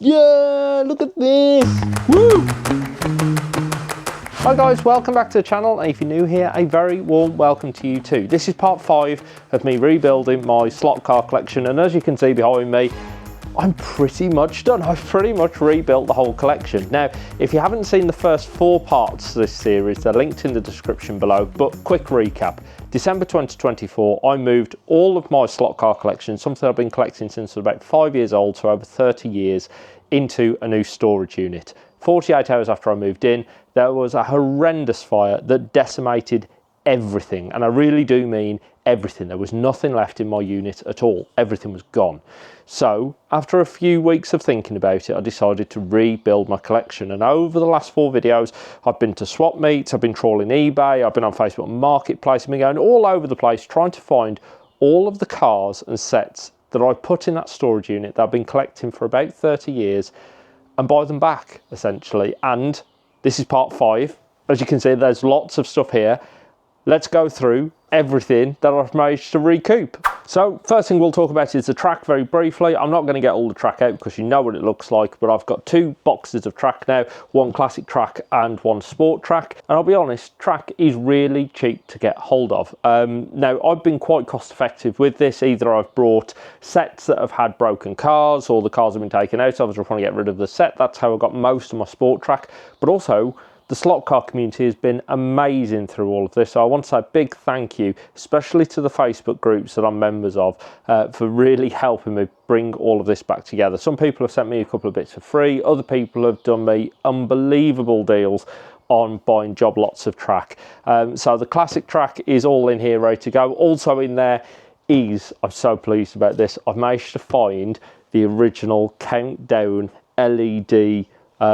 Yeah, look at this. Woo! Hi guys, welcome back to the channel, and if you're new here, a very warm welcome to you too. This is part 5 of me rebuilding my slot car collection, and as you can see behind me, I'm pretty much done. I've pretty much rebuilt the whole collection. Now, if you haven't seen the first 4 parts of this series, they're linked in the description below, but quick recap. December 2024, I moved all of my slot car collection, something I've been collecting since I was about 5 years old, so over 30 years, into a new storage unit. 48 hours after I moved in, there was a horrendous fire that decimated everything, and I really do mean everything. There was nothing left in my unit at all. Everything was gone. So after a few weeks of thinking about it, I decided to rebuild my collection, and over the last 4 videos I've been to swap meets, I've been trawling eBay, I've been on Facebook Marketplace, I've been going all over the place trying to find all of the cars and sets that I put in that storage unit that I've been collecting for about 30 years and buy them back essentially. And this is part 5. As you can see, there's lots of stuff here. Let's go through everything that I've managed to recoup. So first thing we'll talk about is the track very briefly. I'm not going to get all the track out because you know what it looks like, but I've got 2 boxes of track now, one classic track and one sport track. And I'll be honest, track is really cheap to get hold of. Now I've been quite cost effective with this. Either I've brought sets that have had broken cars, or the cars have been taken out of, I just want to get rid of the set. That's how I got most of my sport track, but also the slot car community has been amazing through all of this. So I want to say a big thank you, especially to the Facebook groups that I'm members of, for really helping me bring all of this back together. Some people have sent me a couple of bits for free. Other people have done me unbelievable deals on buying job lots of track. So the classic track is all in here ready to go. Also in there is, I'm so pleased about this, I've managed to find the original countdown LED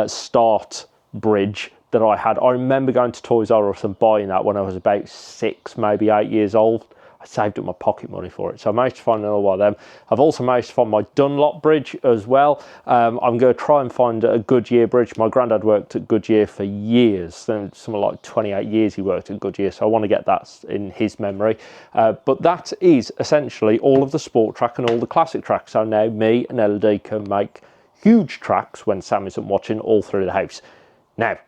start bridge that I had. I remember going to Toys R Us and buying that when I was about 6, maybe 8 years old. I saved up my pocket money for it, so I managed to find another one of them. I've also managed to find my Dunlop bridge as well. I'm going to try and find a Goodyear bridge. My granddad worked at Goodyear for years, something like 28 years he worked at Goodyear, so I want to get that in his memory. But that is essentially all of the sport track and all the classic tracks. So now me and LD can make huge tracks when Sam isn't watching all through the house. Now,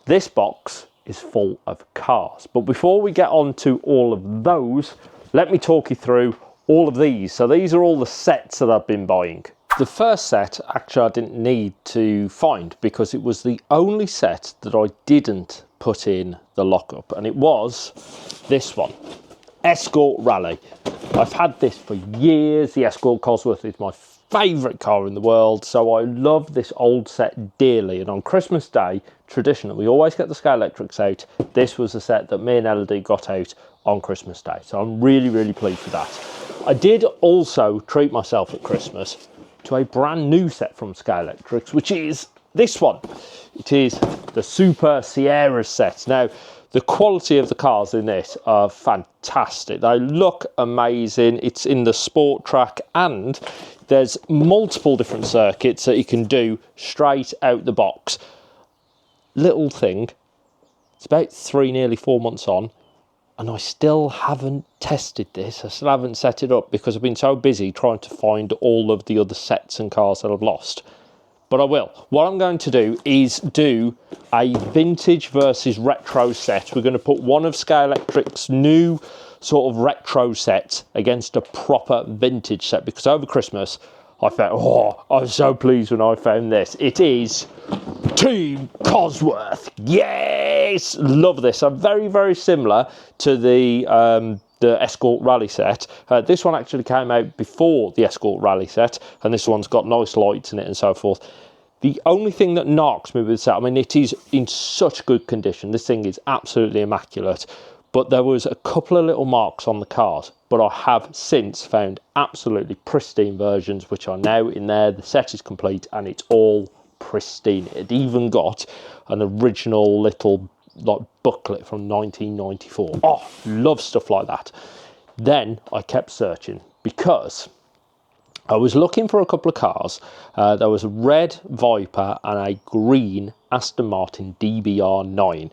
this box is full of cars, but before we get on to all of those, let me talk you through all of these. So these are all the sets that I've been buying. The first set, actually I didn't need to find because it was the only set that I didn't put in the lockup, and it was this one, Escort Rally. I've had this for years. The Escort Cosworth is my favourite car in the world, so I love this old set dearly, and on Christmas Day, traditionally, we always get the Scalextrics out. This was the set that me and LD got out on Christmas Day, so I'm really, really pleased with that. I did also treat myself at Christmas to a brand new set from Scalextrics, which is this one. It is the Super Sierra set. Now, the quality of the cars in this are fantastic. They look amazing. It's in the sport track, and there's multiple different circuits that you can do straight out the box. Little thing, it's about 3, nearly 4 months on, and I still haven't tested this. I still haven't set it up because I've been so busy trying to find all of the other sets and cars that I've lost. But I will. What I'm going to do is do a vintage versus retro set. We're going to put one of Scalextric's new sort of retro sets against a proper vintage set, because over Christmas I found, I was so pleased when I found this. It is Team Cosworth. Yes! Love this. So very, very similar to the Escort Rally set. This one actually came out before the Escort Rally set, and this one's got nice lights in it and so forth. The only thing that knocks me with this set, I mean, it is in such good condition. This thing is absolutely immaculate, but there was a couple of little marks on the cars, but I have since found absolutely pristine versions which are now in there. The set is complete and it's all pristine. It even got an original little like booklet from 1994. Oh, love stuff like that. Then I kept searching because I was looking for a couple of cars. There was a red Viper and a green Aston Martin DBR9.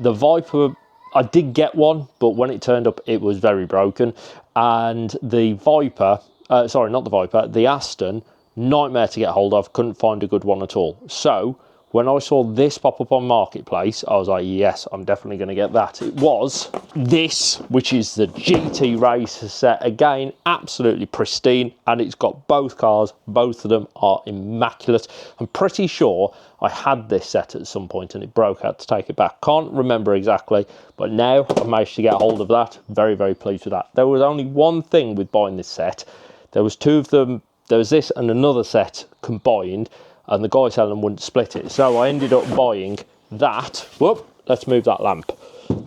The Viper, I did get one, but when it turned up, it was very broken. And the Viper, sorry, not the Viper, the Aston nightmare to get hold of, couldn't find a good one at all. So when I saw this pop up on Marketplace, I was like, yes, I'm definitely going to get that. It was this, which is the GT Racer set. Again, absolutely pristine, and it's got both cars. Both of them are immaculate. I'm pretty sure I had this set at some point and it broke. I had to take it back. Can't remember exactly, but now I've managed to get hold of that. Very, very pleased with that. There was only one thing with buying this set. There was two of them. There was this and another set combined, and the guy selling them wouldn't split it. So I ended up buying that. Whoop, let's move that lamp.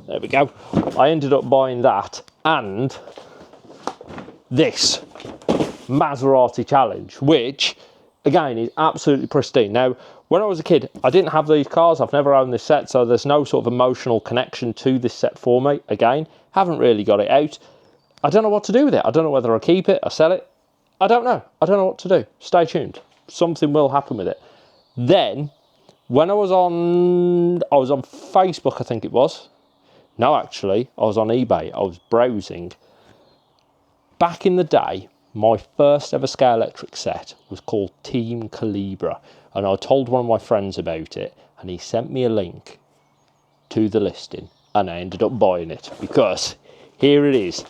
There we go. I ended up buying that and this Maserati Challenge, which again is absolutely pristine. Now, when I was a kid, I didn't have these cars. I've never owned this set, so there's no sort of emotional connection to this set for me. Again, haven't really got it out. I don't know what to do with it. I don't know whether I keep it or sell it. I don't know. I don't know what to do. Stay tuned. Something will happen with it. Then, when I was on Facebook, I think it was. No, actually, I was on eBay. I was browsing. Back in the day, my first ever Scalextric set was called Team Calibra, and I told one of my friends about it, and he sent me a link to the listing, and I ended up buying it because here it is.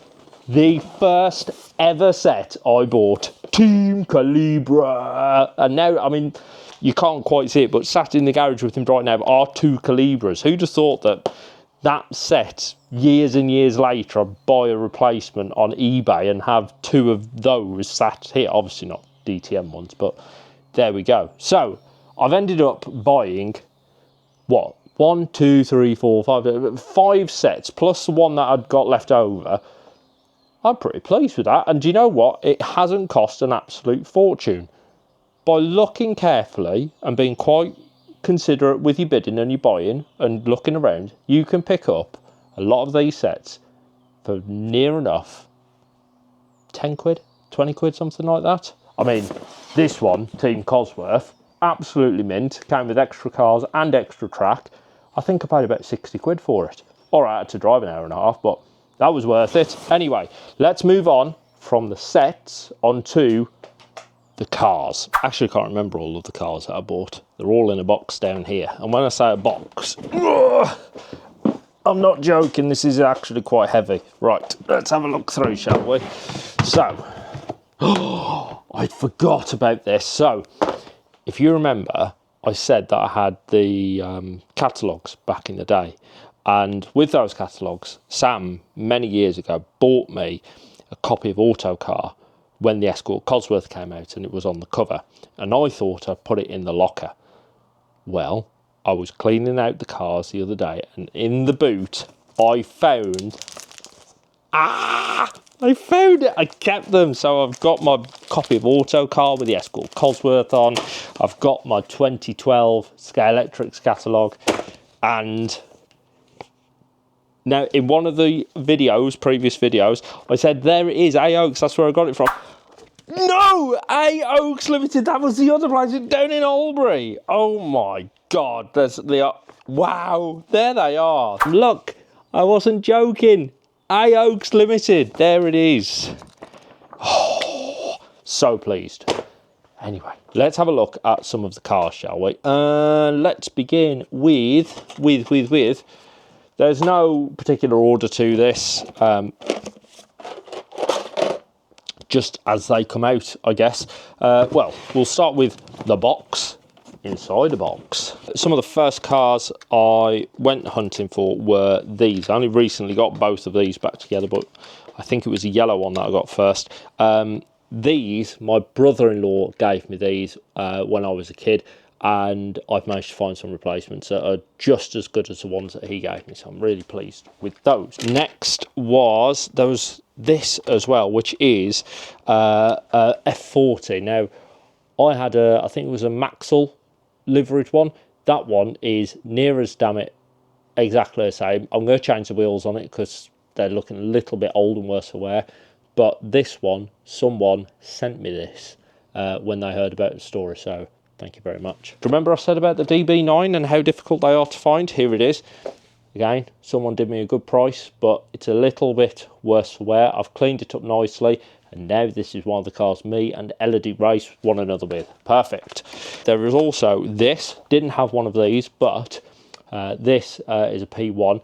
The first ever set I bought, Team Calibra. And now, I mean, you can't quite see it, but sat in the garage with him right now are two Calibras. Who'd have thought that that set, years and years later, I'd buy a replacement on eBay and have two of those sat here. Obviously not DTM ones, but there we go. So, I've ended up buying, what, 1, 2, 3, 4, 5, 5 sets, plus the one that I'd got left over. I'm pretty pleased with that, and do you know what? It hasn't cost an absolute fortune. By looking carefully and being quite considerate with your bidding and your buying and looking around, you can pick up a lot of these sets for near enough 10 quid, 20 quid, something like that. I mean, this one, Team Cosworth, absolutely mint, came with extra cars and extra track. I think I paid about 60 quid for it. All right, I had to drive an hour and a half, but that was worth it. Anyway, let's move on from the sets onto the cars. Actually, I can't remember all of the cars that I bought. They're all in a box down here. And when I say a box, I'm not joking, this is actually quite heavy. Right, let's have a look through, shall we? So, I forgot about this. So, if you remember, I said that I had the catalogues back in the day. And with those catalogues, Sam, many years ago, bought me a copy of Autocar when the Escort Cosworth came out, and it was on the cover. And I thought I'd put it in the locker. Well, I was cleaning out the cars the other day, and in the boot, I found... I found it! I kept them. So I've got my copy of Autocar with the Escort Cosworth on. I've got my 2012 Scalextric catalogue, and... Now, in one of the videos, previous videos, I said, there it is, A Oaks, that's where I got it from. No! A Oaks Limited, that was the other place, down in Albury. Oh my God, wow, there they are. Look, I wasn't joking. A Oaks Limited, there it is. Oh, so pleased. Anyway, let's have a look at some of the cars, shall we? Let's begin with... There's no particular order to this, just as they come out, I guess. Well, we'll start with the box, inside the box. Some of the first cars I went hunting for were these. I only recently got both of these back together, but I think it was a yellow one that I got first. These, my brother-in-law gave me these when I was a kid, and I've managed to find some replacements that are just as good as the ones that he gave me, so I'm really pleased with those. Next there was this as well, which is a F40. Now, I had I think it was a Maxwell liveried one. That one is near as damn it exactly the same. I'm going to change the wheels on it because they're looking a little bit old and worse for wear. But this one, someone sent me this when they heard about the story, so thank you very much. Remember I said about the DB9 and how difficult they are to find? Here it is. Again, someone did me a good price, but it's a little bit worse for wear. I've cleaned it up nicely, And now this is one of the cars me and Elodie race one another with. Perfect. There is also this. Didn't have one of these, but this is a P1.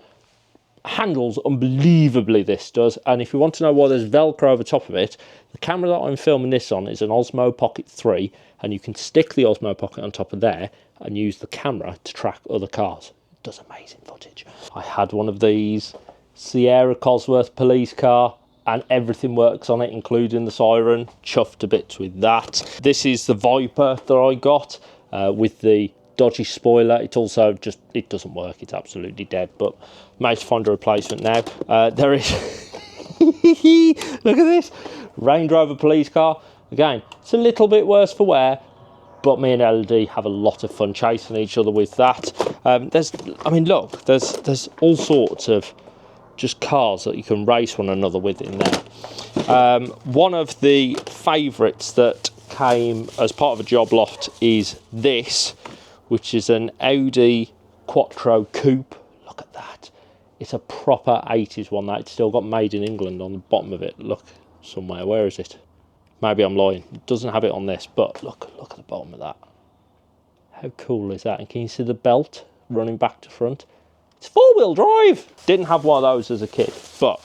Handles unbelievably, this does. And if you want to know why there's Velcro over top of it, the camera that I'm filming this on is an Osmo Pocket 3, and you can stick the Osmo Pocket on top of there and use the camera to track other cars. It does amazing footage. I had one of these Sierra Cosworth police car, and everything works on it, including the siren. Chuffed to bits with that. This is the Viper that I got with the dodgy spoiler. It also just, it doesn't work, it's absolutely dead, but managed to find a replacement now. There is look at this Range Rover police car. Again, it's a little bit worse for wear, but me and Elodie have a lot of fun chasing each other with that. I mean, look, there's all sorts of just cars that you can race one another with in there. One of the favourites that came as part of a job lot is this, which is an Audi Quattro Coupe. Look at that. It's a proper 80s one. That it's still got made in England on the bottom of it. Look somewhere. Where is it? Maybe I'm lying. It doesn't have it on this, but look at the bottom of that. How cool is that? And can you see the belt running back to front? It's four-wheel drive. Didn't have one of those as a kid, but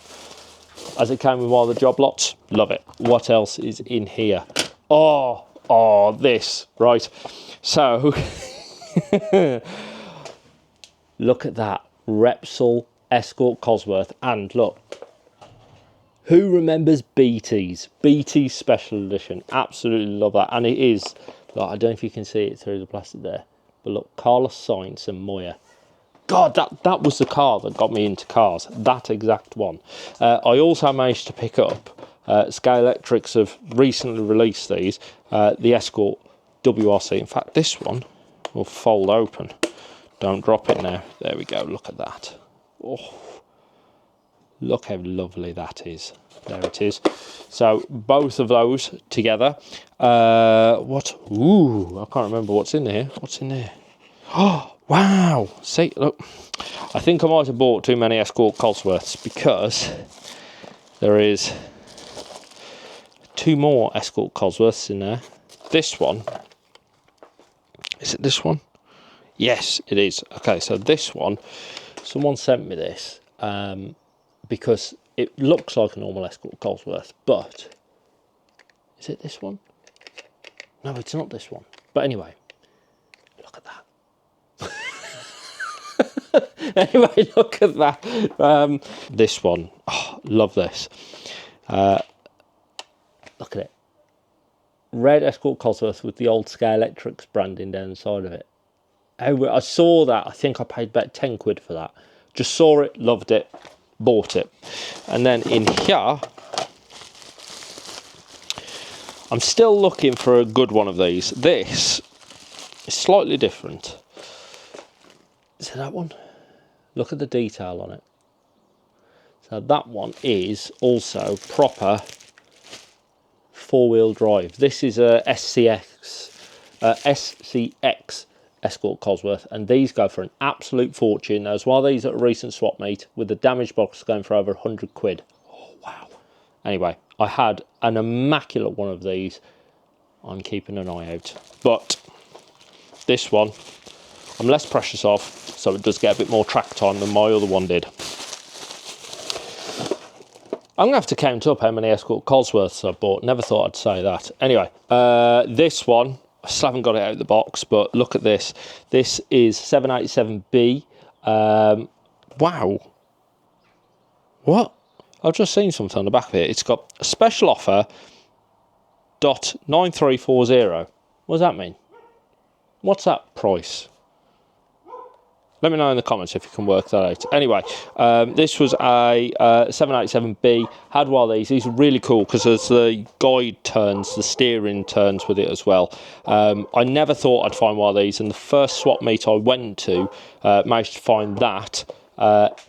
as it came with one of the job lots, love it. What else is in here? Oh, this, right. So, look at that. Repsol Escort Cosworth. And look, who remembers BT's? BT's Special Edition. Absolutely love that. And it is, like, I don't know if you can see it through the plastic there, but look, Carlos Sainz and Moya. God, that was the car that got me into cars, that exact one. I also managed to pick up, Scalextrics have recently released these, the Escort WRC. In fact, this one will fold open. Don't drop it now. There we go, look at that. Oh, look how lovely that is. There it is. So, both of those together. What? Ooh, I can't remember what's in here. What's in there? Oh, wow. See, look. I think I might have bought too many Escort Cosworths because there is 2 more Escort Cosworths in there. This one. Is it this one? Yes, it is. Okay, so this one, someone sent me this because it looks like a normal Escort Cosworth, but is it this one? No, it's not this one. But anyway, look at that. Anyway, look at that. This one, oh, love this. Look at it. Red Escort Cosworth with the old Scalextrics branding down the side of it. I saw that. I think I paid about 10 quid for that. Just saw it, loved it, bought it. And then in here, I'm still looking for a good one of these. This is slightly different. Is it that one? Look at the detail on it. So that one is also proper 4-wheel drive. This is a SCX Escort Cosworth, and these go for an absolute fortune. There was one of these at a recent swap meet with the damage box going for over 100 quid. Oh, wow. Anyway, I had an immaculate one of these. I'm keeping an eye out. But this one, I'm less precious of, so it does get a bit more track time than my other one did. I'm going to have to count up how many Escort Cosworths I've bought. Never thought I'd say that. Anyway, this one, I still haven't got it out of the box, but look at this. This is 787B. Wow. What? I've just seen something on the back of it. It's got a special offer, .9340. What does that mean? What's that price? Let me know in the comments if you can work that out. Anyway, this was a 787B. Had one of these. These are really cool because as the guide turns, the steering turns with it as well. I never thought I'd find one of these, and the first swap meet I went to managed to find that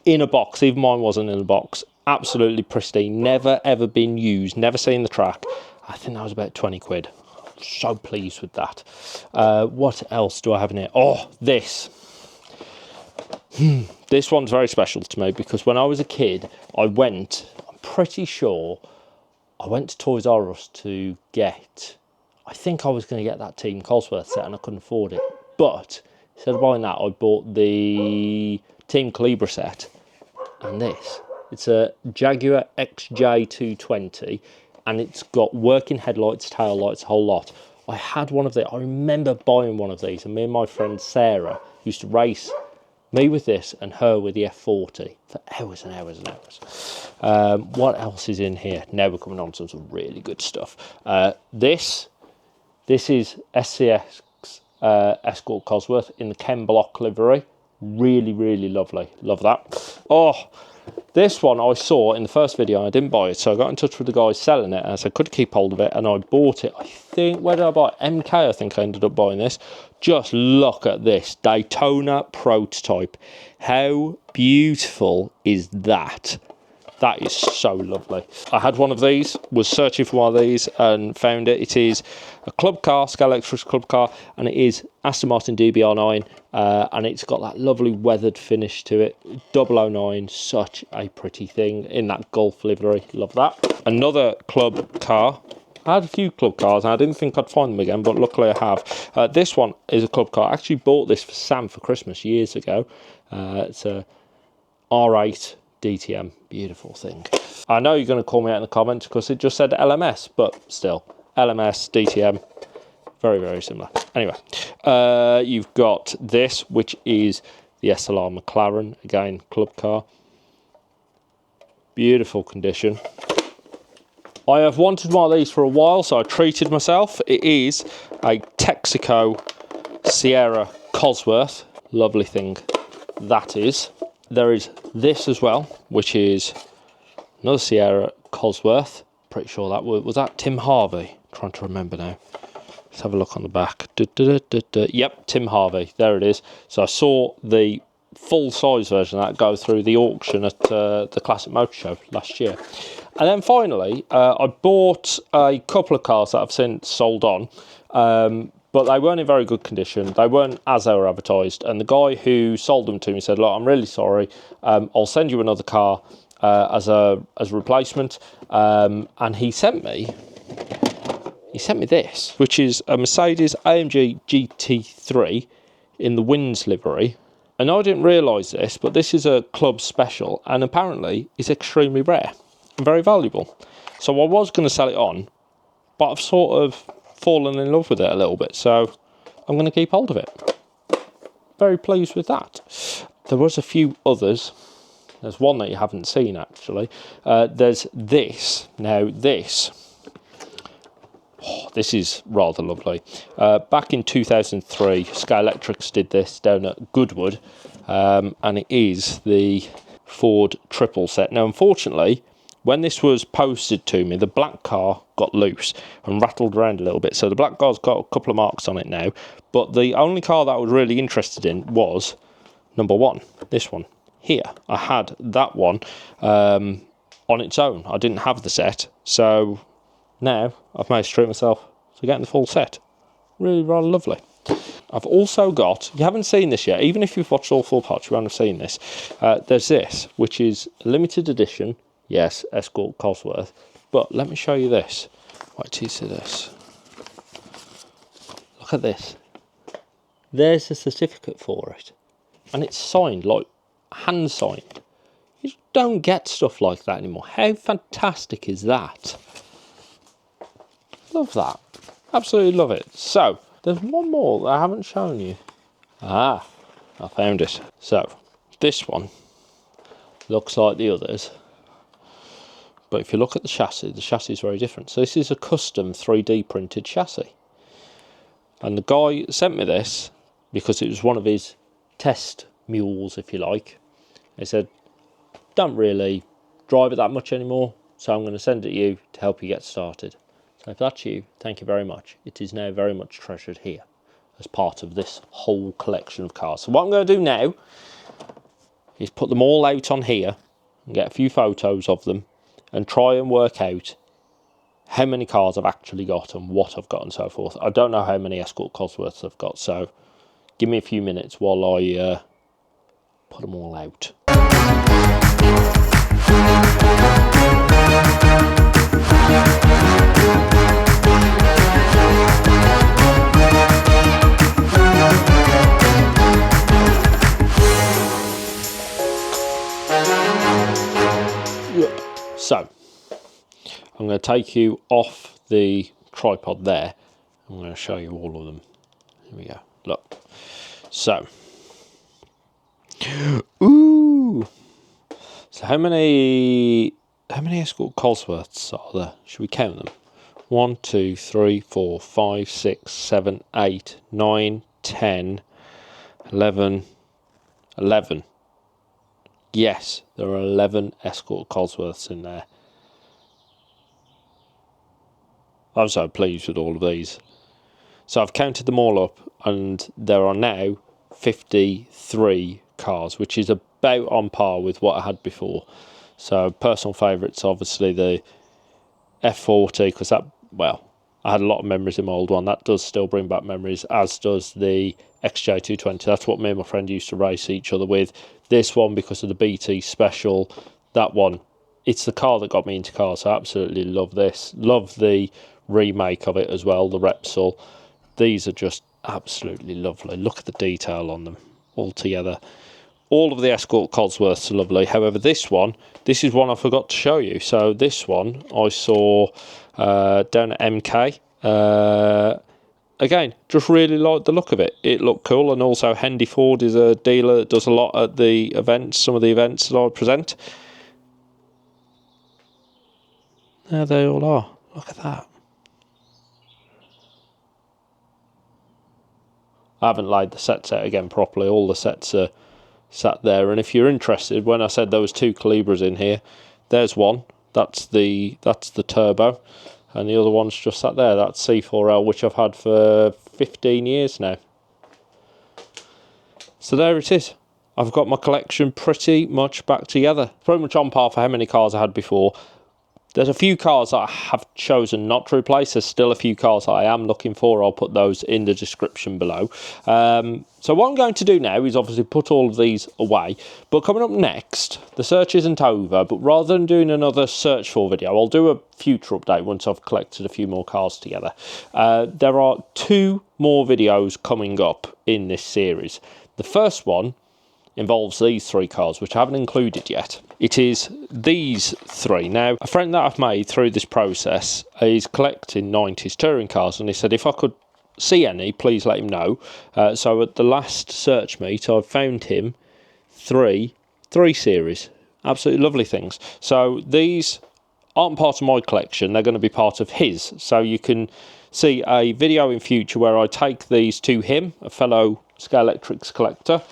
in a box. Even mine wasn't in a box. Absolutely pristine. Never ever been used. Never seen the track. I think that was about 20 quid. So pleased with that. What else do I have in here? Oh, this. This one's very special to me because when I was a kid, I went, I'm pretty sure, I went to Toys R Us to get, I think I was going to get that Team Cosworth set and I couldn't afford it. But instead of buying that, I bought the Team Calibra set and this. It's a Jaguar XJ220 and it's got working headlights, tail lights, a whole lot. I had one of these. I remember buying one of these, and me and my friend Sarah used to race me with this and her with the F40 for hours and hours and hours. What else is in here? Now we're coming on to some really good stuff. This is SCX Escort Cosworth in the Ken Block livery. Really, really lovely. Love that. Oh, this one I saw in the first video. I didn't buy it, so I got in touch with the guys selling it, and I said, could keep hold of it, and I bought it. I think, where did I buy it? MK, I think I ended up buying this. Just look at this Daytona prototype. How beautiful is that? That is so lovely. I had one of these, was searching for one of these and found it. It is a club car, Scalextric club car, and it is Aston Martin DBR9, and it's got that lovely weathered finish to it. 009, such a pretty thing in that Golf livery. Love that. Another club car. I had a few club cars and I didn't think I'd find them again, but luckily I have. This one is a club car. I actually bought this for Sam for Christmas years ago. It's a R8 DTM, beautiful thing. I know you're going to call me out in the comments because it just said LMS, but still, LMS, DTM, very, very similar. Anyway, you've got this, which is the SLR McLaren, again, club car. Beautiful condition. I have wanted one of these for a while, so I treated myself. It is a Texaco Sierra Cosworth. Lovely thing that is. There is this as well, which is another Sierra Cosworth. Pretty sure that was that Tim Harvey. Trying to remember now. Let's have a look on the back. Yep, Tim Harvey. There it is. So I saw the full-size version of that go through the auction at the Classic Motor Show last year. And then finally, I bought a couple of cars that I've since sold on. But they weren't in very good condition. They weren't as they were advertised. And the guy who sold them to me said, look, I'm really sorry. I'll send you another car as a replacement. And he sent me this, which is a Mercedes AMG GT3 in the Winds livery. And I didn't realise this, but this is a club special. And apparently it's extremely rare and very valuable. So I was going to sell it on, but I've sort of fallen in love with it a little bit, so I'm going to keep hold of it. Very pleased with that. There was a few others. There's one that you haven't seen actually. There's this. Now this is rather lovely. Back in 2003, Scalextric did this down at Goodwood, and it is the Ford triple set. Now unfortunately, when this was posted to me, the black car got loose and rattled around a little bit. So the black car's got a couple of marks on it now. But the only car that I was really interested in was number one, this one here. I had that one on its own. I didn't have the set. So now I've managed to treat myself to getting the full set. Really rather lovely. I've also got, you haven't seen this yet, even if you've watched all four parts, you won't have seen this. There's this, which is a limited edition. Yes, Escort Cosworth. But let me show you this. Wait till you see this. Look at this. There's a certificate for it. And it's signed, like hand signed. You don't get stuff like that anymore. How fantastic is that? Love that. Absolutely love it. So, there's one more that I haven't shown you. Ah, I found it. So, this one looks like the others. But if you look at the chassis is very different. So this is a custom 3D printed chassis. And the guy sent me this because it was one of his test mules, if you like. He said, don't really drive it that much anymore, so I'm going to send it to you to help you get started. So if that's you, thank you very much. It is now very much treasured here as part of this whole collection of cars. So what I'm going to do now is put them all out on here and get a few photos of them and try and work out how many cars I've actually got and what I've got and so forth. I don't know how many Escort Cosworths I've got, so give me a few minutes while I put them all out. going to take you off the tripod there. I'm going to show you all of them. Here we go. Look. So. Ooh. So how many Escort Cosworths are there? Should we count them? 1, 2, 3, 4, 5, 6, 7, 8, 9, 10, 11. Yes, there are 11 Escort Cosworths in there. I'm so pleased with all of these. So I've counted them all up, and there are now 53 cars, which is about on par with what I had before. So personal favourites, obviously the F40, because that, well, I had a lot of memories in my old one. That does still bring back memories, as does the XJ220. That's what me and my friend used to race each other with. This one, because of the BT Special, that one, it's the car that got me into cars. I absolutely love this. Love the remake of it as well, the Repsol. These are just absolutely lovely. Look at the detail on them all together. All of the Escort Cosworths are lovely. However, this is one I forgot to show you. So this one I saw down at MK. Again, just really like the look of it. It looked cool. And also Hendy Ford is a dealer that does a lot at the events, some of the events that I present. There they all are. Look at that. I haven't laid the sets out again properly. All the sets are sat there, and if you're interested, when I said there was 2 Calibras in here, there's one. That's the turbo, and the other one's just sat there. That's C4L, which I've had for 15 years now. So there it is. I've got my collection pretty much back together. Pretty much on par for how many cars I had before. There's a few cars that I have chosen not to replace. There's still a few cars that I am looking for. I'll put those in the description below. So what I'm going to do now is obviously put all of these away. But coming up next, the search isn't over. But rather than doing another search for video, I'll do a future update once I've collected a few more cars together. There are 2 more videos coming up in this series. The first one involves these 3 cars, which I haven't included yet. It is these 3. Now, a friend that I've made through this process is collecting 90s touring cars, and he said if I could see any, please let him know. So at the last search meet, I found him 3 series. Absolutely lovely things. So these aren't part of my collection, they're going to be part of his. So you can see a video in future where I take these to him, a fellow Scalextric collector.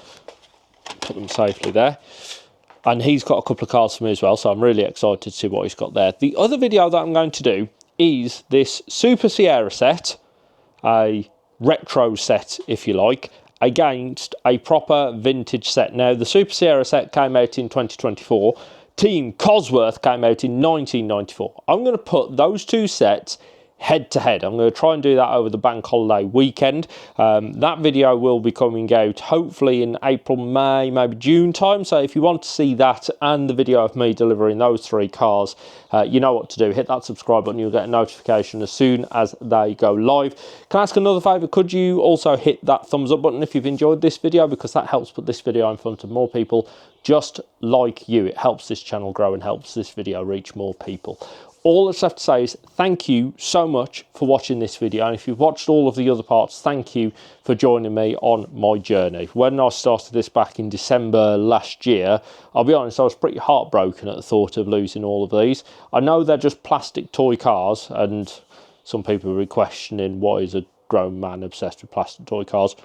Put them safely there, and he's got a couple of cars for me as well, so I'm really excited to see what he's got there. The other video that I'm going to do is this Super Sierra set, a retro set if you like, against a proper vintage set. Now the Super Sierra set came out in 2024, Team Cosworth came out in 1994. I'm going to put those 2 sets head to head. I'm going to try and do that over the bank holiday weekend. That video will be coming out hopefully in April, May, maybe June time. So if you want to see that and the video of me delivering those 3 cars, you know what to do. Hit that subscribe button. You'll get a notification as soon as they go live. Can I ask another favour? Could you also hit that thumbs up button if you've enjoyed this video, because that helps put this video in front of more people just like you. It helps this channel grow and helps this video reach more people. All that's left to say is thank you so much for watching this video, and if you've watched all of the other parts, thank you for joining me on my journey. When I started this back in December last year, I'll be honest, I was pretty heartbroken at the thought of losing all of these. I know they're just plastic toy cars, and some people will be questioning why is a grown man obsessed with plastic toy cars.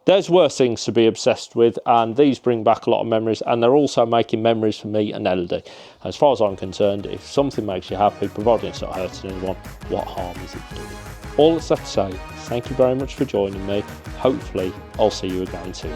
There's worse things to be obsessed with, and these bring back a lot of memories, and they're also making memories for me and Elodie. As far as I'm concerned, if something makes you happy, providing it's not hurting anyone, what harm is it doing? All that's left to say, thank you very much for joining me. Hopefully, I'll see you again soon.